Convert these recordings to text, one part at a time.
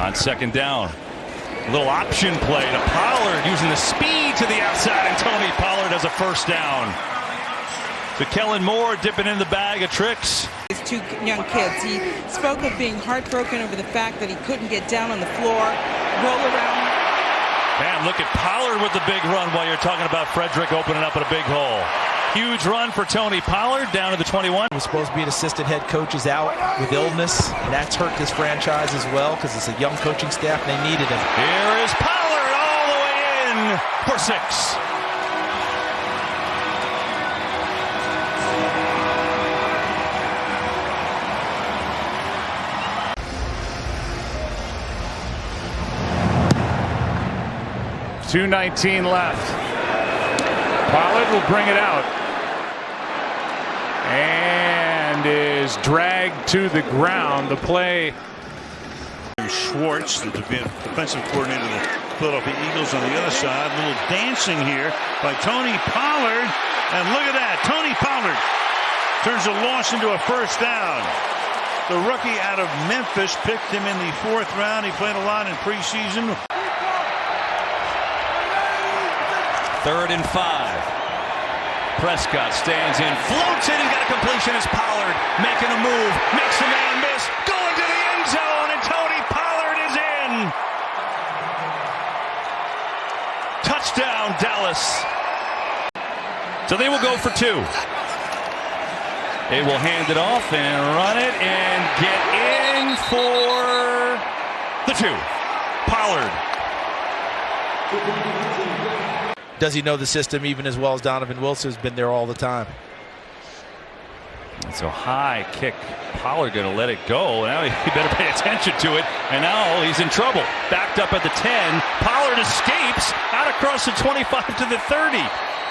On second down. A little option play to Pollard using the speed to the outside, and Tony Pollard has a first down. So Kellen Moore dipping in the bag of tricks. His two young kids. He spoke of being heartbroken over the fact that he couldn't get down on the floor, roll around. Man, look at Pollard with the big run while you're talking about Frederick opening up at a big hole. Huge run for Tony Pollard down to the 21. He was supposed to be an assistant head coach, is out with illness, and that's hurt this franchise as well because it's a young coaching staff and they needed him. Here is Pollard all the way in for 6. .219 left. Pollard will bring it out. And is dragged to the ground. The play. Schwartz, the defensive coordinator of the Philadelphia Eagles, on the other side. A little dancing here by Tony Pollard. And look at that. Tony Pollard turns a loss into a first down. The rookie out of Memphis picked him in the 4th round. He played a lot in preseason. 3rd and 5. Prescott stands in, floats it, and got a completion as Pollard making a move, makes a man miss, going to the end zone, and Tony Pollard is in. Touchdown, Dallas. So they will go for 2. They will hand it off and run it and get in for the 2. Pollard. Does he know the system even as well as Donovan Wilson, who's been there all the time? So high kick. Pollard going to let it go. Now he better pay attention to it. And now he's in trouble. Backed up at the 10. Pollard escapes out across the 25 to the 30.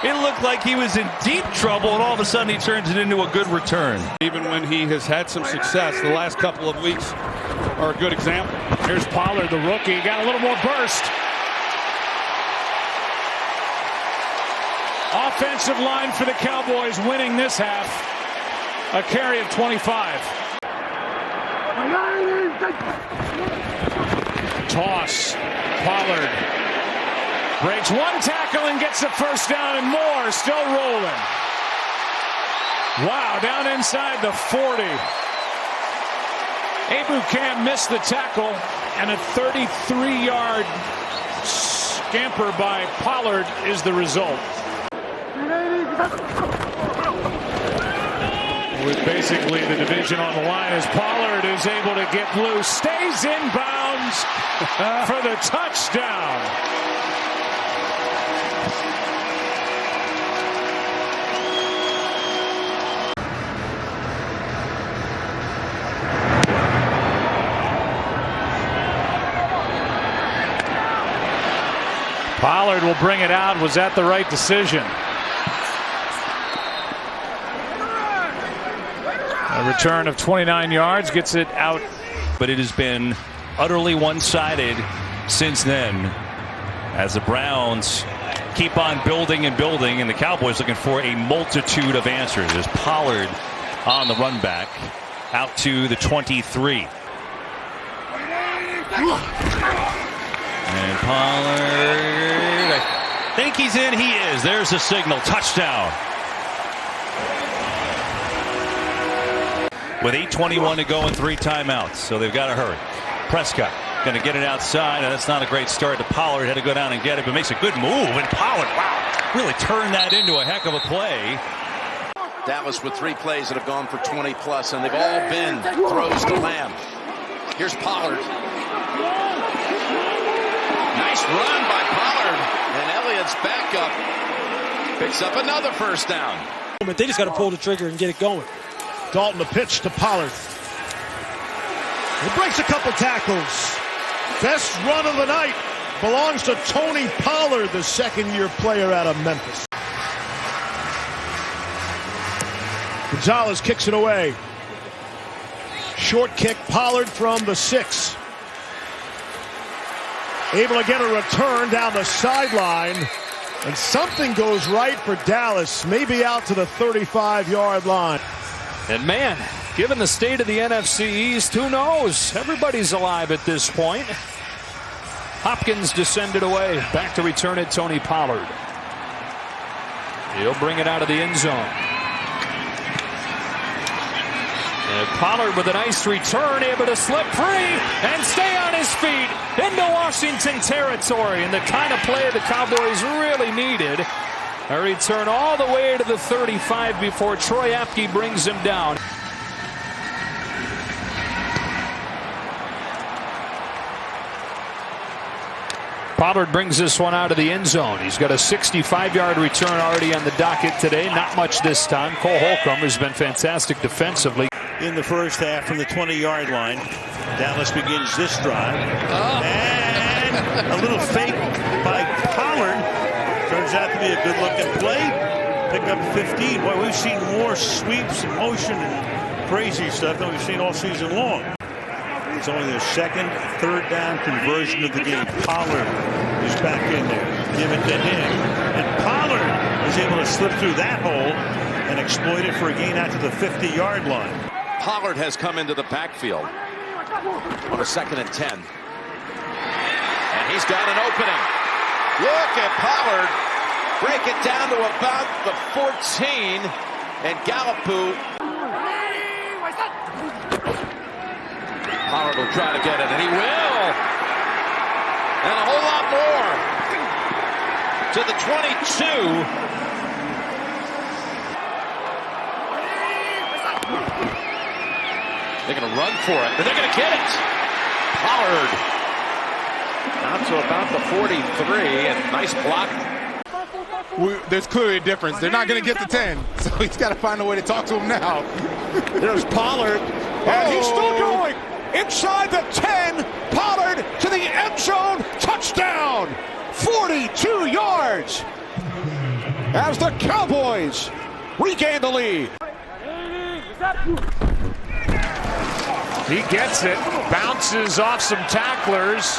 It looked like he was in deep trouble, and all of a sudden he turns it into a good return. Even when he has had some success, the last couple of weeks are a good example. Here's Pollard, the rookie. Got a little more burst. Offensive line for the Cowboys winning this half. A carry of 25. Toss. Pollard breaks one tackle and gets the first down, and Moore still rolling. Wow, down inside the 40. Ebukam missed the tackle, and a 33-yard scamper by Pollard is the result. With basically the division on the line as Pollard is able to get loose, stays in bounds for the touchdown. Pollard will bring it out. Was that the right decision? A return of 29 yards gets it out. But it has been utterly one-sided since then, as the Browns keep on building and building, and the Cowboys looking for a multitude of answers. There's Pollard on the run back out to the 23. And Pollard, I think he's in. He is. There's the signal. Touchdown. With 8:21 to go and 3 timeouts, so they've got to hurry. Prescott going to get it outside, and that's not a great start to Pollard. Had to go down and get it, but makes a good move. And Pollard, wow, really turned that into a heck of a play. Dallas with 3 plays that have gone for 20+, and they've all been throws to Lamb. Here's Pollard. Nice run by Pollard, and Elliott's backup picks up another first down. They just got to pull the trigger and get it going. Dalton the pitch to Pollard. He breaks a couple tackles. Best run of the night belongs to Tony Pollard, the second-year player out of Memphis. Gonzalez kicks it away. Short kick, Pollard from the 6. Able to get a return down the sideline. And something goes right for Dallas. Maybe out to the 35-yard line. And man, Given the state of the NFC East, who knows? Everybody's alive at this point. Hopkins descended away. Back to return it, Tony Pollard. He'll bring it out of the end zone. And Pollard with a nice return, able to slip free and stay on his feet into Washington territory. And the kind of play the Cowboys really needed. A return all the way to the 35 before Troy Apke brings him down. Pollard brings this one out of the end zone. He's got a 65-yard return already on the docket today. Not much this time. Cole Holcomb has been fantastic defensively. In the first half from the 20-yard line, Dallas begins this drive. And a little fake by Pollard. Turns out to be a good-looking play. Pick up 15. Boy, we've seen more sweeps and motion and crazy stuff than we've seen all season long. It's only their second third down conversion of the game. Pollard is back in there. Give it to him. And Pollard is able to slip through that hole and exploit it for a gain out to the 50-yard line. Pollard has come into the backfield on a 2nd and 10. And he's got an opening. Look at Pollard break it down to about the 14. And Gallupu. Pollard will try to get it, and he will. And a whole lot more. To the 22. They're going to run for it, and they're going to get it. Pollard out to about the 43, and nice block. There's clearly a difference. They're not going to get the 10, so he's got to find a way to talk to him now. There's Pollard, and he's still going. Inside the 10, Pollard to the end zone, touchdown, 42 yards, as the Cowboys regain the lead. He gets it, bounces off some tacklers,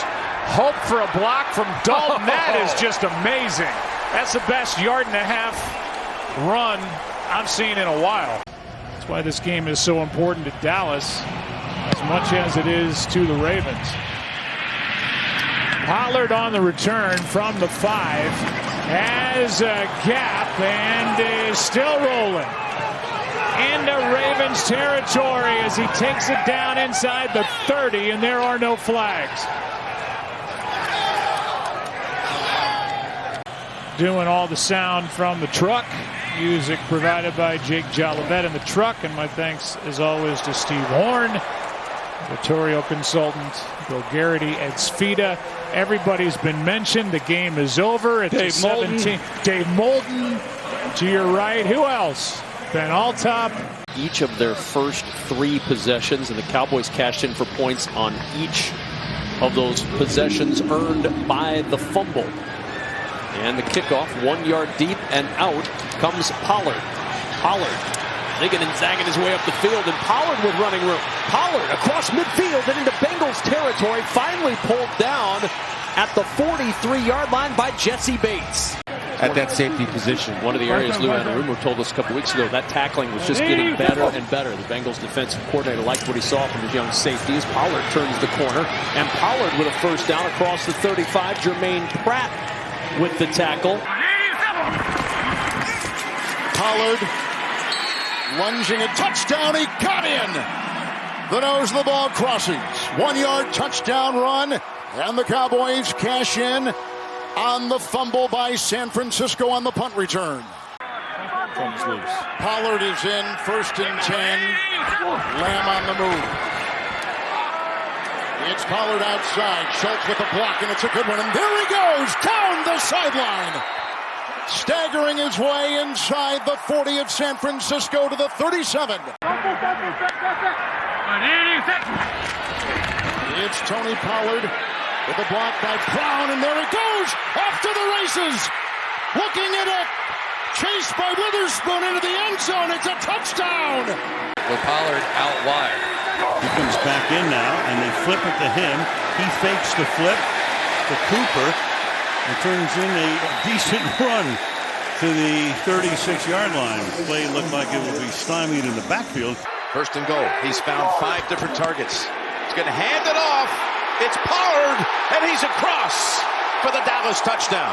hope for a block from Dalton. That is just amazing. That's the best yard-and-a-half run I've seen in a while. That's why this game is so important to Dallas, as much as it is to the Ravens. Pollard on the return from the 5, has a gap and is still rolling into Ravens territory as he takes it down inside the 30, and there are no flags. Doing all the sound from the truck. Music provided by Jake Jolivet in the truck, and my thanks as always to Steve Horn, editorial consultant, Bill Garrity, Ed Sfida. Everybody's been mentioned. The game is over. It's Dave 17. Dave Moulton to your right. Who else? Ben Altop. Each of their first 3 possessions, and the Cowboys cashed in for points on each of those possessions earned by the fumble. And the kickoff, 1 yard deep and out comes Pollard. Pollard zigging and zagging his way up the field, and Pollard with running room. Pollard across midfield and into Bengals territory, finally pulled down at the 43-yard line by Jesse Bates. At that safety position. One of the areas Lou Anarumo told us a couple weeks ago, that tackling was just getting better and better. The Bengals defensive coordinator liked what he saw from his young safeties. Pollard turns the corner, and Pollard with a first down across the 35. Jermaine Pratt with the tackle. Pollard lunging a touchdown. He got in. The nose of the ball crossings. 1 yard touchdown run, and the Cowboys cash in on the fumble by San Francisco on the punt return. Comes loose. Pollard is in, 1st and 10. Lamb on the move. It's Pollard outside. Schultz with the block, and it's a good one. And there he goes, down the sideline. Staggering his way inside the 40 of San Francisco to the 37. It's Tony Pollard with a block by Brown, and there he goes, off to the races. Looking at it, chased by Witherspoon into the end zone. It's a touchdown. With Pollard out wide. He comes back in now, and they flip it to him. He fakes the flip to Cooper and turns in a decent run to the 36-yard line. The play looked like it would be stymied in the backfield. First and goal. He's found 5 different targets. He's going to hand it off. It's Pollard, and he's across for the Dallas touchdown.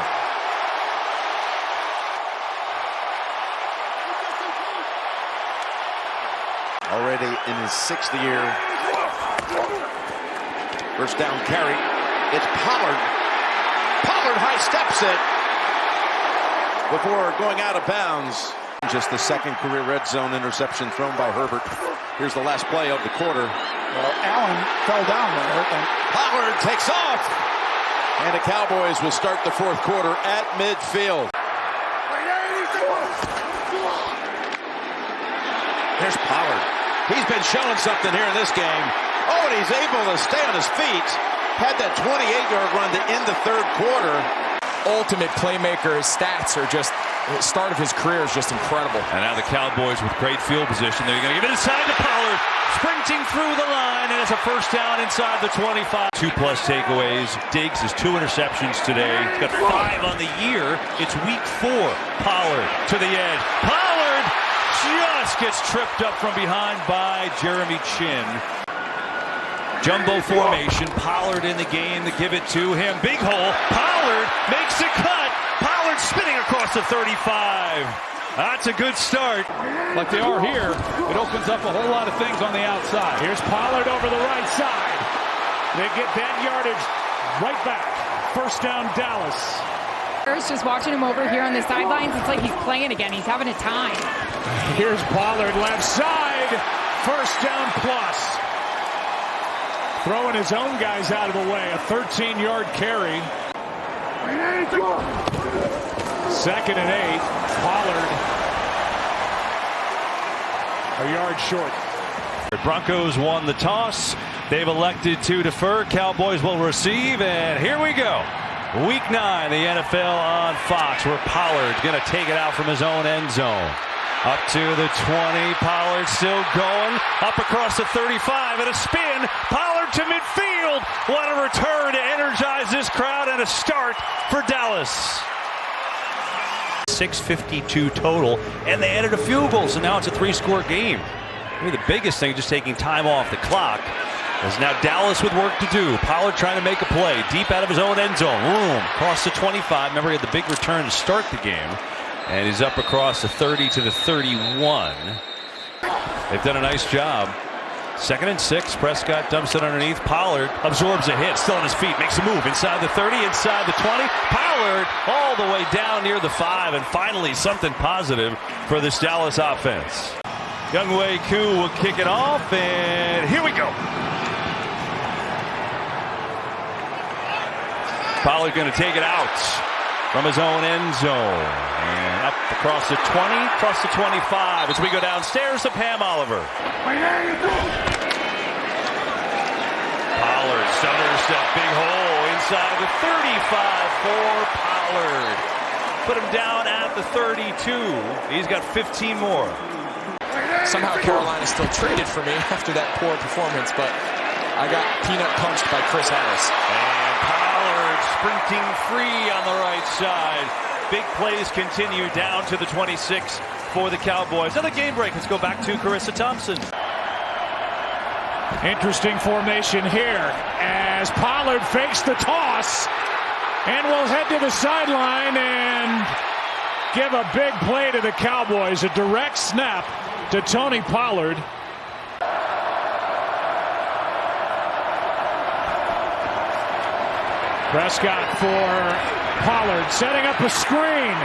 Already in his 6th year. First down carry. It's Pollard. Pollard high steps it before going out of bounds. Just the 2nd career red zone interception thrown by Herbert. Here's the last play of the quarter. Well, Allen fell down there. Pollard takes off. And the Cowboys will start the 4th quarter at midfield. There's Pollard. He's been showing something here in this game. Oh, and he's able to stay on his feet. Had that 28-yard run to end the 3rd quarter. Ultimate playmaker. His stats are just, the start of his career is just incredible. And now the Cowboys with great field position. They're going to give it inside to Pollard. Sprinting through the line, and it's a first down inside the 25. 2+ takeaways. Diggs has 2 interceptions today. He's got 5 on the year. It's week 4. Pollard to the edge. Pollard just gets tripped up from behind by Jeremy Chin. Jumbo formation. Pollard in the game to give it to him. Big hole. Pollard makes a cut. Pollard spinning across the 35. That's a good start. Like they are here, it opens up a whole lot of things on the outside. Here's Pollard over the right side. They get that yardage right back. First down, Dallas. Just watching him over here on the sidelines, it's like he's playing again. He's having a time. Here's Pollard left side. First down plus. Throwing his own guys out of the way. A 13-yard carry. 2nd and 8. Pollard a yard short. The Broncos won the toss. They've elected to defer. Cowboys will receive, and here we go. Week 9, the NFL on Fox, where Pollard's going to take it out from his own end zone. Up to the 20. Pollard still going. Up across the 35 and a spin. Pollard to midfield. What a return to energize this crowd and a start for Dallas. 6:52 total, and they added a field goal, so now it's a 3-score game. Maybe the biggest thing, just taking time off the clock, is now Dallas with work to do. Pollard trying to make a play deep out of his own end zone. Boom, across the 25. Remember, he had the big return to start the game. And he's up across the 30 to the 31. They've done a nice job. 2nd and 6. Prescott dumps it underneath. Pollard absorbs a hit. Still on his feet. Makes a move inside the 30, inside the 20. Pollard all the way down near the 5. And finally something positive for this Dallas offense. Younghoe Koo will kick it off. And here we go. Pollard going to take it out from his own end zone. And up across the 20, across the 25 as we go downstairs to Pam Oliver. Pollard stutters that big hole inside the 35 for Pollard. Put him down at the 32. He's got 15 more. Somehow Carolina still traded for me after that poor performance, but I got peanut punched by Chris Harris. And Pollard sprinting free on the right side. Big plays continue down to the 26 for the Cowboys. Another game break. Let's go back to Carissa Thompson. Interesting formation here as Pollard fakes the toss and will head to the sideline and give a big play to the Cowboys. A direct snap to Tony Pollard. Prescott for Pollard, setting up a screen.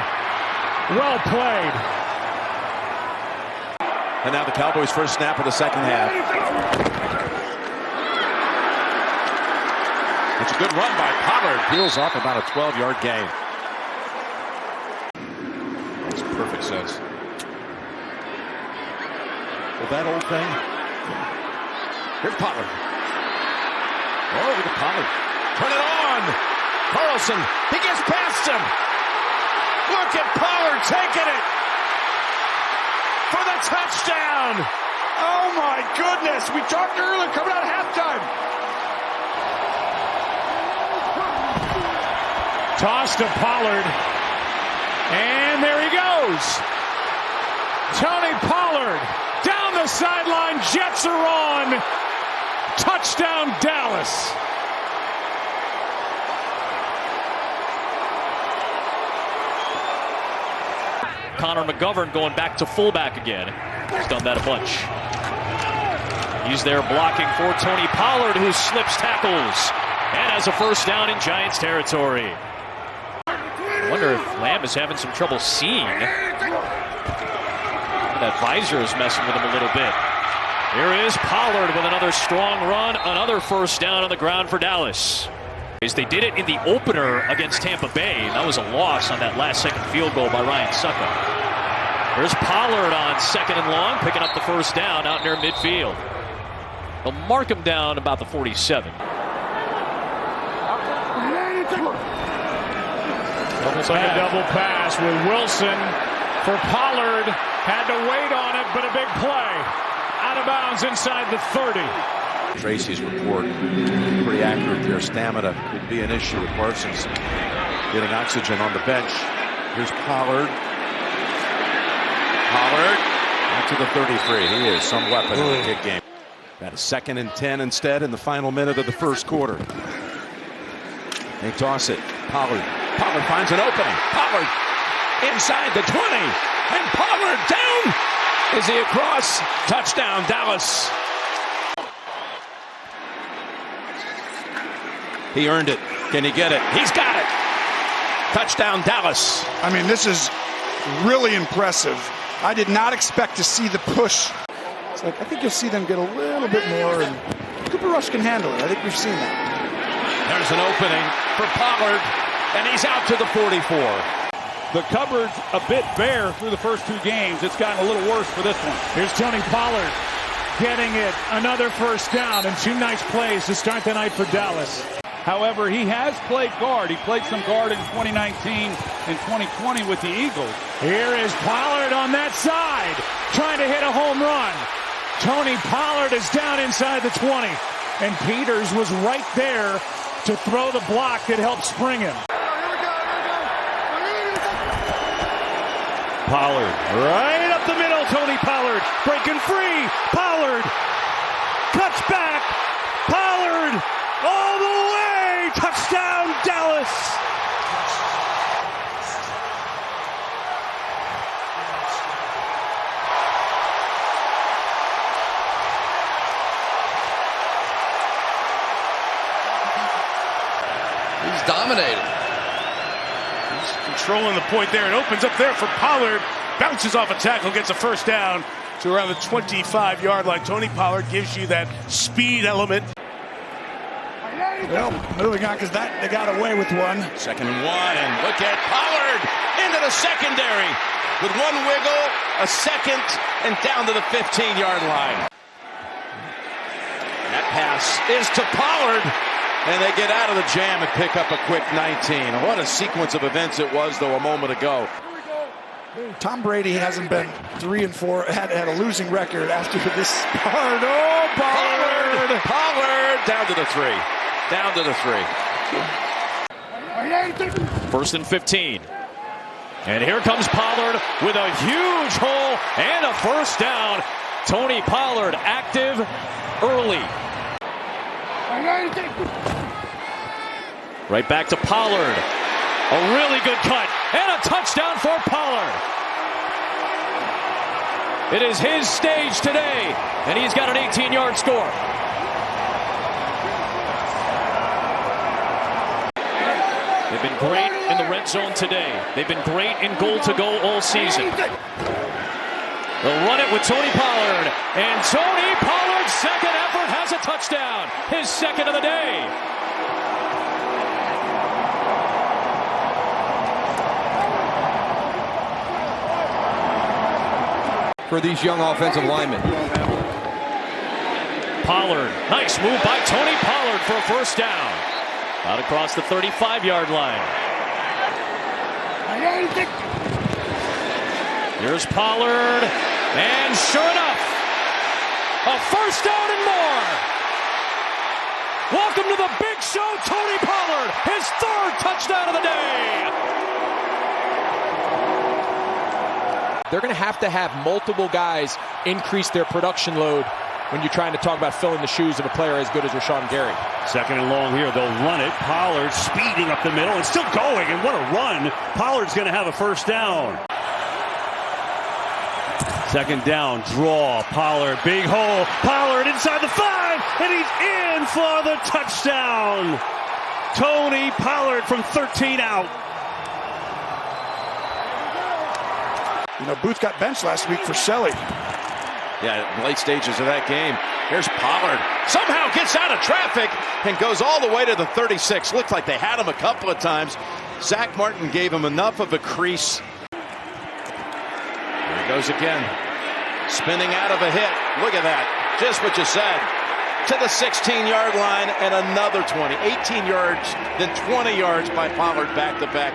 Well played. And now the Cowboys' first snap of the second half. It's a good run by Pollard. Peels off about a 12-yard gain. Makes perfect sense. Well, that old thing. Here's Pollard. Oh, look at Pollard. Turn it on. Carlson. He gets past him. Look at Pollard taking it for the touchdown. Oh, my goodness. We talked earlier coming out of halftime. Toss to Pollard. And there he goes. Tony Pollard down the the sideline. Jets are on. Touchdown, Dallas. Connor McGovern going back to fullback again. He's done that a bunch. He's there blocking for Tony Pollard, who slips tackles and has a first down in Giants territory. I wonder if Lamb is having some trouble seeing. That visor is messing with him a little bit. Here is Pollard with another strong run, another first down on the ground for Dallas. They did it in the opener against Tampa Bay. That was a loss on that last-second field goal by Ryan Succa. There's Pollard on second and long, picking up the first down out near midfield. They'll mark him down about the 47. Looks like a double pass with Wilson for Pollard. Had to wait on it, but a big play. Out of bounds inside the 30. Tracy's report, pretty accurate there. Stamina could be an issue with Parsons getting oxygen on the bench. Here's Pollard. Pollard out to the 33. He is some weapon in the kick game. Got a 2nd and 10 instead in the final minute of the first quarter. They toss it. Pollard. Pollard finds an opening. Pollard inside the 20. And Pollard down. Is he across? Touchdown, Dallas. He earned it. Can he get it? He's got it. Touchdown, Dallas. I mean, this is really impressive. I did not expect to see the push. It's like, I think you'll see them get a little bit more, and Cooper Rush can handle it. I think we've seen that. There's an opening for Pollard, and he's out to the 44. The cupboard's a bit bare through the first 2 games. It's gotten a little worse for this one. Here's Tony Pollard getting it. Another first down and 2 nice plays to start the night for Dallas. However, he has played guard. He played some guard in 2019 and 2020 with the Eagles. Here is Pollard on that side, trying to hit a home run. Tony Pollard is down inside the 20, and Peters was right there to throw the block that helped spring him. Pollard right up the middle. Tony Pollard breaking free. Pollard cuts back. Pollard all the way. Touchdown, Dallas. He's dominated. He's controlling the point there. It opens up there for Pollard. Bounces off a tackle, gets a first down to around the 25-yard line. Tony Pollard gives you that speed element. Well, moving on, because they got away with one. 2nd and 1, and look at Pollard into the secondary with one wiggle, a second, and down to the 15-yard line. That pass is to Pollard, and they get out of the jam and pick up a quick 19. What a sequence of events it was, though, a moment ago. Tom Brady hasn't been 3-4, had a losing record after this part. Oh, Pollard! Pollard down to the 3. Down to the 3. 1st and 15. And here comes Pollard with a huge hole and a first down. Tony Pollard active early. Right back to Pollard. A really good cut and a touchdown for Pollard. It is his stage today, and he's got an 18-yard score. They've been great in the red zone today. They've been great in goal-to-go all season. They'll run it with Tony Pollard, and Tony Pollard's second effort has a touchdown, his second of the day. For these young offensive linemen. Pollard, nice move by Tony Pollard for a first down. Out across the 35-yard line. Here's Pollard, and sure enough, a first down and more. Welcome to the big show, Tony Pollard, his 3rd touchdown of the day. they're going to have multiple guys increase their production load when you're trying to talk about filling the shoes of a player as good as Rashawn Gary. Second and long here. They'll run it. Pollard speeding up the middle and still going. And what a run. Pollard's going to have a first down. Second down, draw. Pollard, big hole. Pollard inside the 5, and he's in for the touchdown. Tony Pollard from 13 out. You know, Booth got benched last week for Shelley. Yeah, late stages of that game. Here's Pollard. Somehow gets out of traffic and goes all the way to the 36. Looks like they had him a couple of times. Zach Martin gave him enough of a crease. Here he goes again. Spinning out of a hit. Look at that. Just what you said. To the 16-yard line and another 20. 18 yards, then 20 yards by Pollard back to back.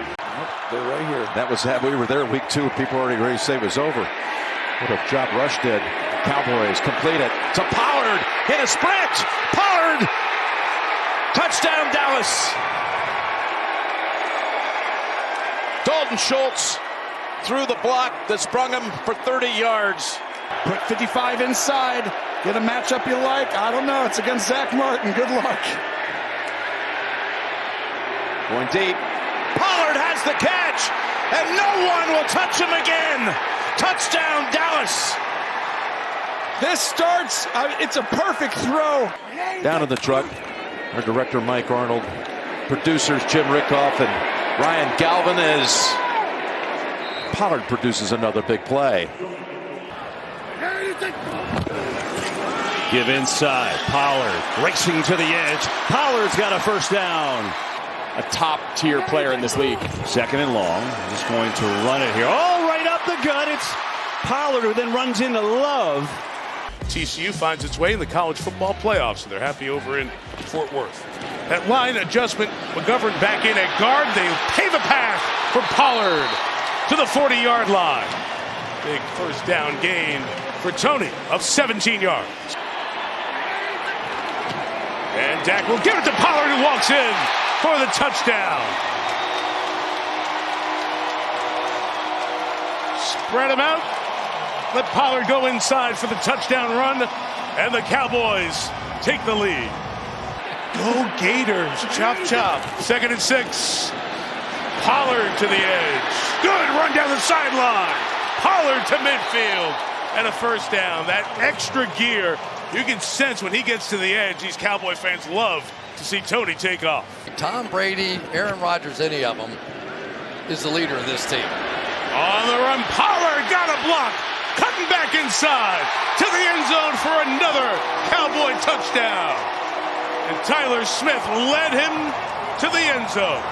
They're right here. That was we were there week 2. People already ready to say it was over. What a job Rush did. Cowboys complete it to Pollard in a sprint. Pollard. Touchdown Dallas. Dalton Schultz through the block that sprung him for 30 yards. Put 55 inside. Get a matchup you like. I don't know. It's against Zach Martin. Good luck. Going deep. Pollard has the catch, and no one will touch him again. Touchdown, Dallas. This starts. It's a perfect throw. Down in the truck, our director Mike Arnold, producers Jim Rickoff and Ryan Galvin as Pollard produces another big play. Give inside. Pollard racing to the edge. Pollard's got a first down. A top-tier player in this league. Second and long. Just going to run it here. Oh, right up the gut. It's Pollard who then runs into Love. TCU finds its way in the college football playoffs, so they're happy over in Fort Worth. That line adjustment, McGovern back in at guard. They pave a path for Pollard to the 40-yard line. Big first down gain for Tony of 17 yards. And Dak will give it to Pollard, who walks in for the touchdown. Spread him out. Let Pollard go inside for the touchdown run. And the Cowboys take the lead. Go Gators. Chop, chop. 2nd and 6. Pollard to the edge. Good run down the sideline. Pollard to midfield. And a first down. That extra gear, you can sense when he gets to the edge. These Cowboy fans love to see Tony take off. Tom Brady, Aaron Rodgers, any of them, is the leader of this team. On the run, Pollard got a block. Cutting back inside to the end zone for another Cowboy touchdown. And Tyler Smith led him to the end zone.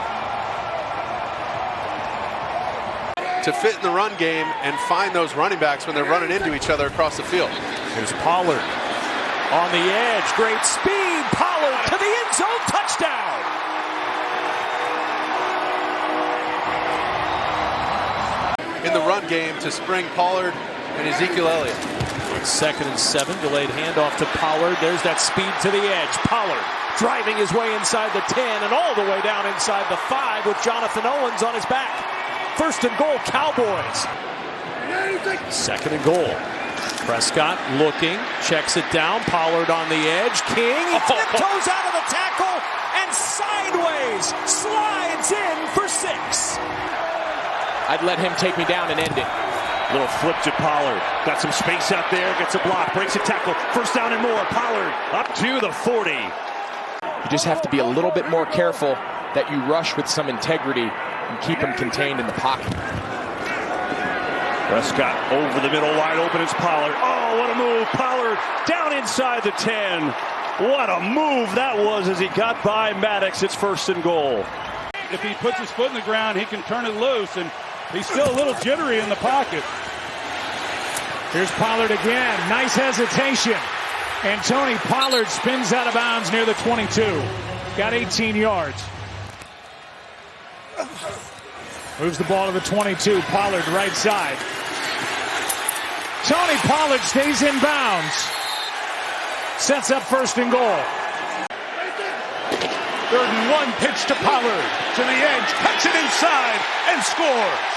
To fit in the run game and find those running backs when they're running into each other across the field. Here's Pollard on the edge. Great speed. Pollard to the end zone. Touchdown. In the run game to spring Pollard and Ezekiel Elliott. 2nd and 7. Delayed handoff to Pollard. There's that speed to the edge. Pollard driving his way inside the 10 and all the way down inside the 5 with Jonathan Owens on his back. 1st and goal, Cowboys. 2nd and goal. Prescott looking, checks it down. Pollard on the edge. King, he tiptoes out of the tackle and sideways slides in for 6. I'd let him take me down and end it. Little flip to Pollard. Got some space out there. Gets a block. Breaks a tackle. First down and more. Pollard up to the 40. You just have to be a little bit more careful that you rush with some integrity and keep him contained in the pocket. Prescott over the middle, wide open. It's Pollard. Oh, what a move. Pollard down inside the 10. What a move that was as he got by Maddox. It's 1st and goal. If he puts his foot in the ground, he can turn it loose, and he's still a little jittery in the pocket. Here's Pollard again. Nice hesitation. And Tony Pollard spins out of bounds near the 22. Got 18 yards. Moves the ball to the 22. Pollard right side. Tony Pollard stays in bounds. Sets up 1st and goal. 3rd and 1, pitch to Pollard. To the edge, cuts it inside, and scores.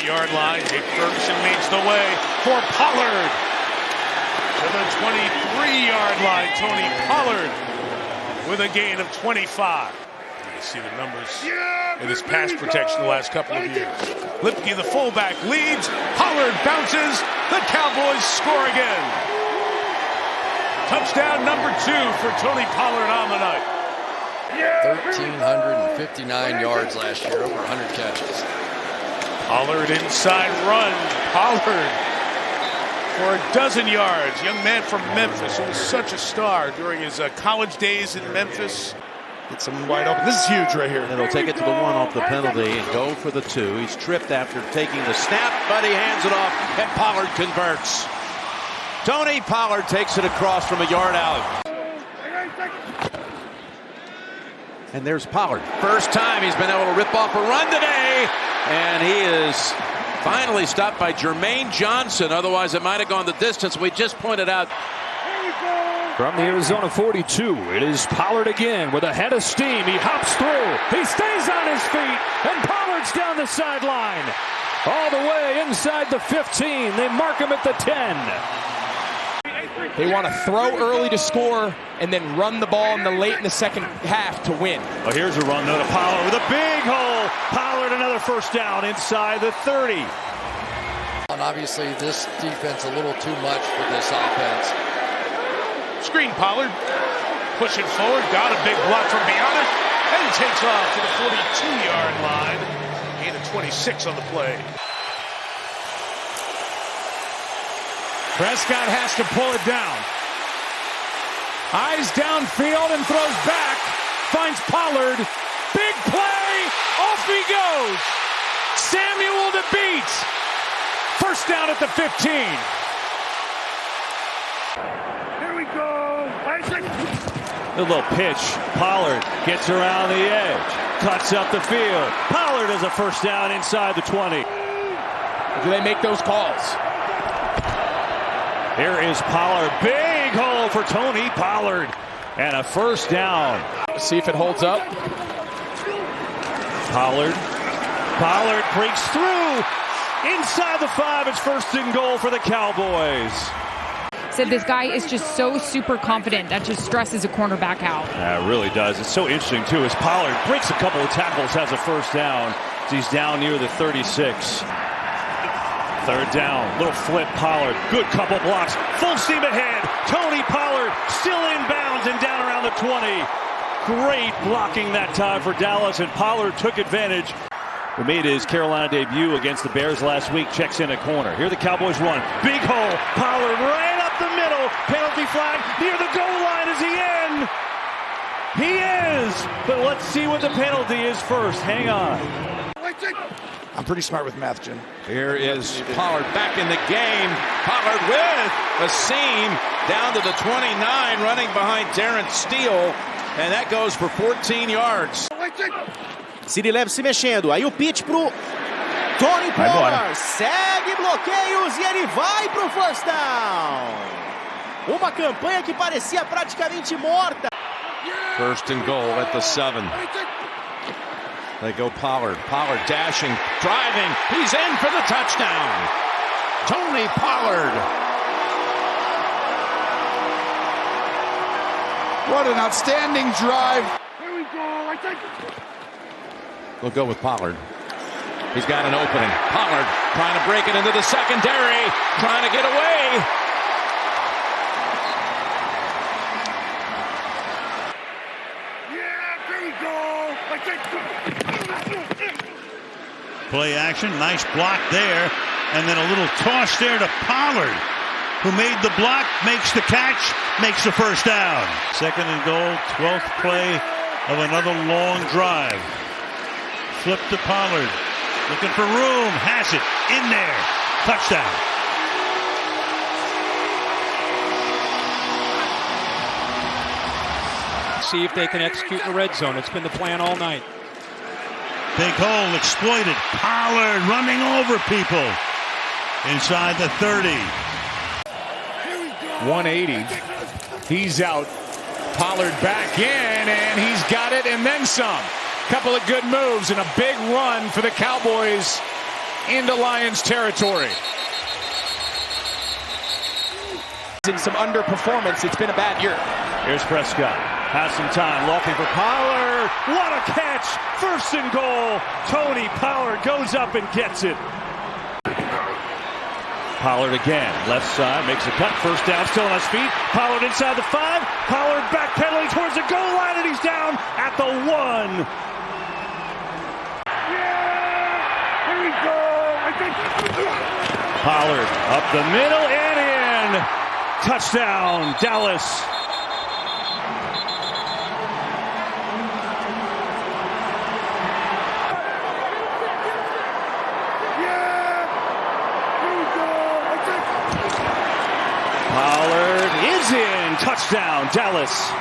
28-yard line. Jake Ferguson leads the way for Pollard. To the 23-yard line, Tony Pollard with a gain of 25. You see the numbers in his pass protection the last couple of years. Lipke, the fullback, leads. Pollard bounces. The Cowboys score again. Touchdown number 2 for Tony Pollard on the night. 1,359 yards last year, over 100 catches. Pollard inside run. Pollard for a dozen yards. Young man from Memphis who was such a star during his college days in Memphis. Get someone wide open. This is huge right here. And he'll take it to the 1 off the penalty and go for the 2. He's tripped after taking the snap, but he hands it off, and Pollard converts. Tony Pollard takes it across from a yard out. And there's Pollard. First time he's been able to rip off a run today. And he is finally stopped by Jermaine Johnson. Otherwise, it might have gone the distance we just pointed out. From the Arizona 42, it is Pollard again with a head of steam. He hops through. He stays on his feet. And Pollard's down the sideline. All the way inside the 15. They mark him at the 10. They want to throw early to score and then run the ball in the second half to win. Oh, here's a run, though, to Pollard with a big hole. Pollard, another first down inside the 30. And obviously, this defense a little too much for this offense. Screen Pollard. Pushing forward. Got a big block from beyond it. And he takes off to the 42-yard line. Gain of 26 on the play. Prescott has to pull it down. Eyes downfield and throws back. Finds Pollard. Big play. Off he goes. Samuel to beat. First down at the 15. Here we go. A little pitch. Pollard gets around the edge. Cuts up the field. Pollard has a first down inside the 20. Do they make those calls? Here is Pollard. Big hole for Tony Pollard. And a first down. See if it holds up. Pollard breaks through. Inside the 5. It's first and goal for the Cowboys. Said this guy is just so super confident. That just stresses a cornerback out. Yeah, it really does. It's so interesting, too, as Pollard breaks a couple of tackles, has a first down. He's down near the 36. Third down, little flip, Pollard, good couple blocks, full steam ahead. Tony Pollard still inbounds and down around the 20. Great blocking that time for Dallas, and Pollard took advantage. Who made his Carolina debut against the Bears last week, checks in a corner. Here the Cowboys run, big hole, Pollard right up the middle, penalty flag near the goal line. Is he in? He is, but let's see what the penalty is first. Hang on. I'm pretty smart with math, Jim. Here is Pollard back in the game. Pollard with a seam down to the 29, running behind Terrence Steele. And that goes for 14 yards. Siri Leve se mexendo. Aí o pitch pro Tony Pollard. Segue bloqueios e ele vai pro first down. Uma campanha que parecia praticamente morta. First and goal at the 7. They go Pollard. Pollard dashing, driving. He's in for the touchdown. Tony Pollard. What an outstanding drive. Here we go. We'll go with Pollard. He's got an opening. Pollard trying to break it into the secondary. Trying to get away. Play action, nice block there, and then a little toss there to Pollard, who made the block, makes the catch, makes the first down. Second and goal, 12th play of another long drive. Flip to Pollard, looking for room, has it, in there, touchdown. See if they can execute in the red zone. It's been the plan all night. Big hole exploited. Pollard running over people inside the 30. 180. He's out. Pollard back in, and he's got it and then some. Couple of good moves and a big run for the Cowboys into Lions territory. In some underperformance, it's been a bad year. Here's Prescott. Has some time. Lofty for Pollard. What a catch. First and goal. Tony Pollard goes up and gets it. Pollard again. Left side. Makes a cut. First down. Still on his feet. Pollard inside the 5. Pollard backpedaling towards the goal line, and he's down at the 1. Here we go. Pollard up the middle and in. Touchdown, Dallas. Pollard is in. Touchdown, Dallas.